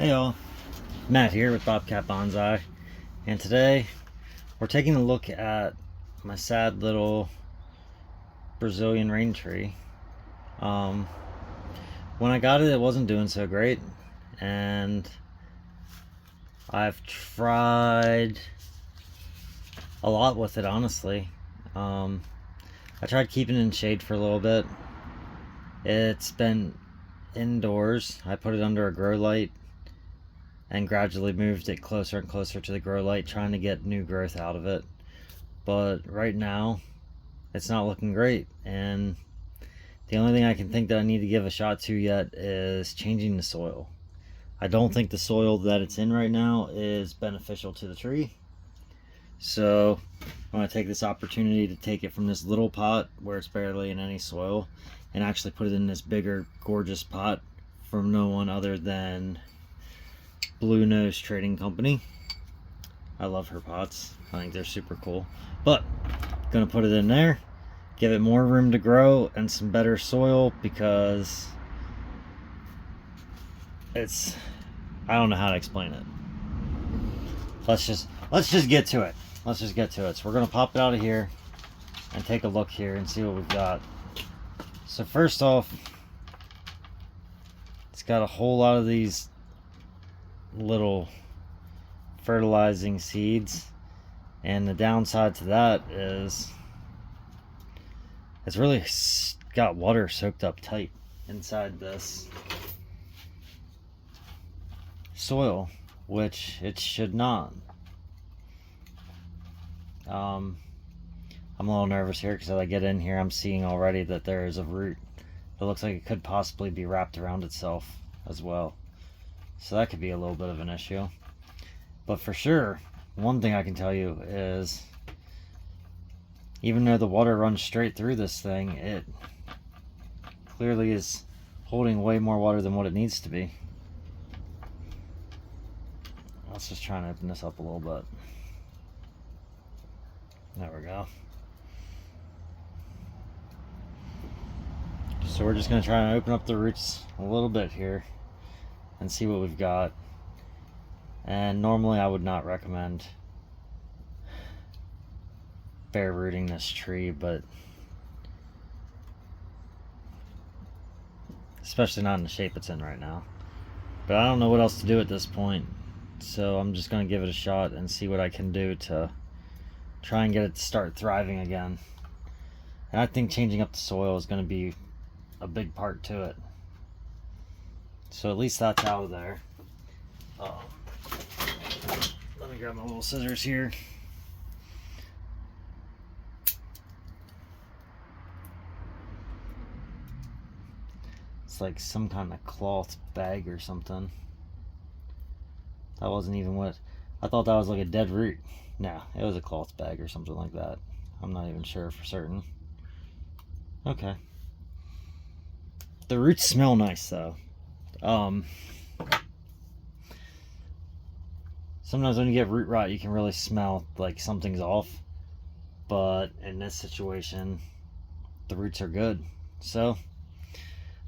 Hey y'all, Matt here with Bobcat Bonsai, and today we're taking a look at my sad little Brazilian rain tree. Um, when I got it, it wasn't doing so great, and I've tried a lot with it, honestly. I tried keeping it in shade for a little bit. It's been indoors. I put it under a grow light and gradually moved it closer and closer to the grow light, trying to get new growth out of it. But right now, it's not looking great, and the only thing I can think that I need to give a shot to yet is changing the soil. I don't think the soil that it's in right now is beneficial to the tree. So I'm going to take this opportunity to take it from this little pot where it's barely in any soil and actually put it in this bigger, gorgeous pot from no one other than Blue Nose Trading Company. I love her pots. I think they're super cool. But gonna put it in there, give it more room to grow and some better soil, because it's, I don't know how to explain it. Let's just get to it. Let's just get to it. So we're gonna pop it out of here and take a look here and see what we've got. So first off, it's got a whole lot of these little fertilizing seeds, and the downside to that is it's really got water soaked up tight inside this soil, which it should not. I'm a little nervous here because as I get in here, I'm seeing already that there is a root that looks like it could possibly be wrapped around itself as well. So that could be a little bit of an issue. But for sure, one thing I can tell you is, even though the water runs straight through this thing, it clearly is holding way more water than what it needs to be. Let's just try and open this up a little bit. There we go. So we're just going to try and open up the roots a little bit here and see what we've got. And normally I would not recommend bare rooting this tree, but especially not in the shape it's in right now. But I don't know what else to do at this point, so I'm just going to give it a shot and see what I can do to try and get it to start thriving again. And I think changing up the soil is going to be a big part to it. So at least that's out of there. Let me grab my little scissors here. It's like some kind of cloth bag or something. That wasn't even what I thought. That was like a dead root. No, it was a cloth bag or something like that. I'm not even sure for certain. Okay. The roots smell nice though. Sometimes when you get root rot, you can really smell like something's off. But in this situation, the roots are good. So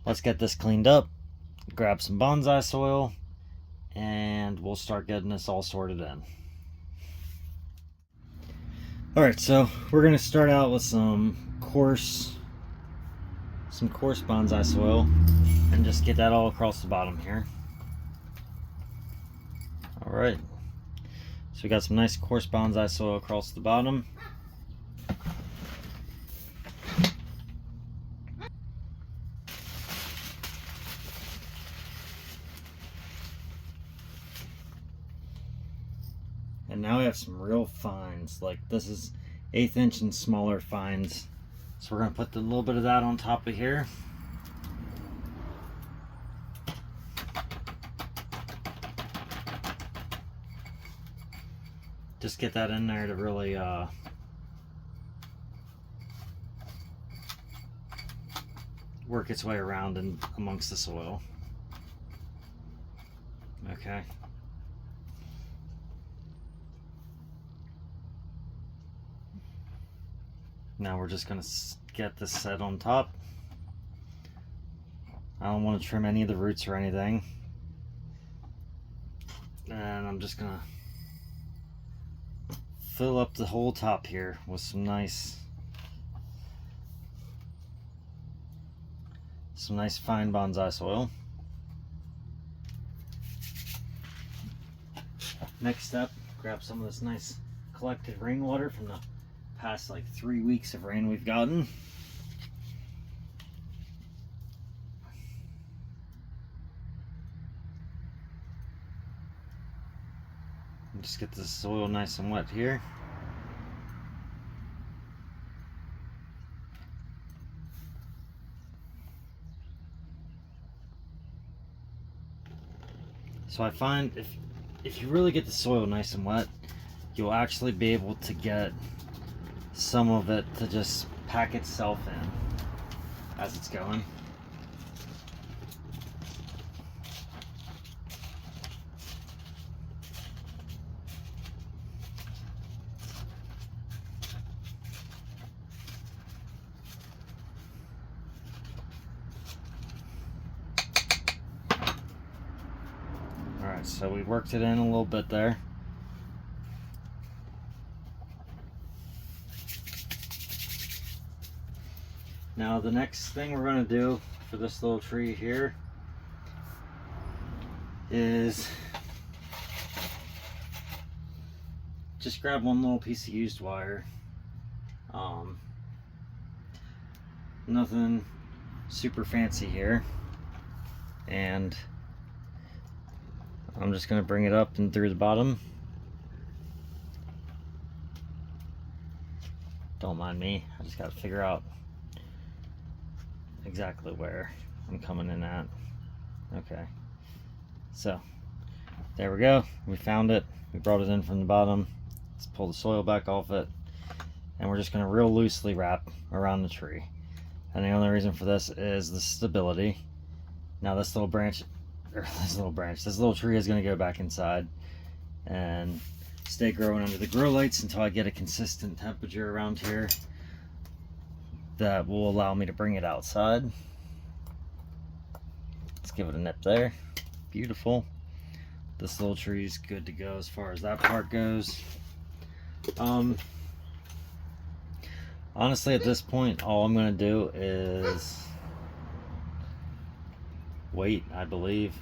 let's get this cleaned up, grab some bonsai soil, and we'll start getting this all sorted in. Alright, so we're going to start out with some coarse bonsai soil and just get that all across the bottom here. Alright, so we got some nice coarse bonsai soil across the bottom. And now we have some real fines, like this is 1/8 inch and smaller fines. So we're going to put a little bit of that on top of here. Just get that in there to really work its way around and amongst the soil. Okay. Now we're just going to get this set on top. I don't want to trim any of the roots or anything. I'm just gonna fill up the whole top here with some nice fine bonsai soil. Next step, grab some of this nice collected rainwater from the past like 3 weeks of rain we've gotten. And just get the soil nice and wet here. So I find if you really get the soil nice and wet, you'll actually be able to get some of it to just pack itself in as it's going. Alright, so we worked it in a little bit there. Now the next thing we're going to do for this little tree here is just grab one little piece of used wire. Nothing super fancy here, and I'm just going to bring it up and through the bottom. Don't mind me, I just got to figure out exactly where I'm coming in at. Okay, so there we go, we found it, we brought it in from the bottom. Let's pull the soil back off it, and we're just going to real loosely wrap around the tree. And the only reason for this is the stability. Now this little branch, this little tree is going to go back inside and stay growing under the grow lights until I get a consistent temperature around here that will allow me to bring it outside. Let's give it a nip there. Beautiful. This little tree is good to go as far as that part goes. Honestly, at this point, all I'm going to do is wait, I believe.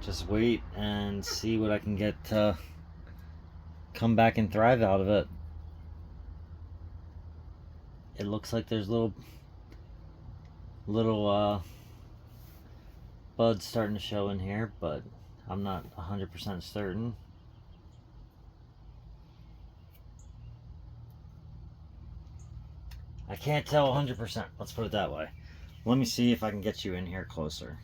Just wait and see what I can get to come back and thrive out of it. It looks like there's little buds starting to show in here, but I'm not 100% certain. I can't tell 100%, let's put it that way. Let me see if I can get you in here closer.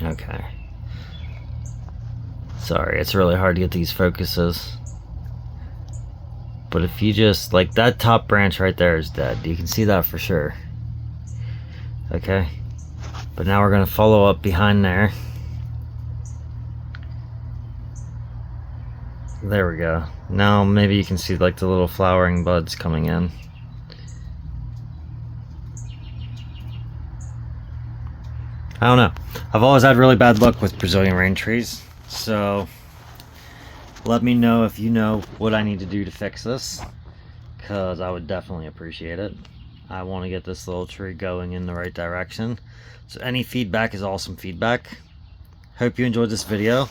Okay. Sorry, it's really hard to get these focuses. But if you just, like, that top branch right there is dead. You can see that for sure. Okay. But now we're going to follow up behind there. There we go. Now maybe you can see like the little flowering buds coming in. I don't know. I've always had really bad luck with Brazilian rain trees. So let me know if you know what I need to do to fix this, because I would definitely appreciate it. I want to get this little tree going in the right direction. So any feedback is awesome feedback. Hope you enjoyed this video.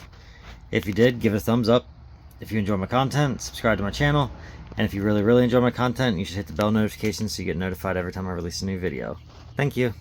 If you did, give it a thumbs up. If you enjoy my content, subscribe to my channel. And if you really enjoy my content, you should hit the bell notification so you get notified every time I release a new video. Thank you.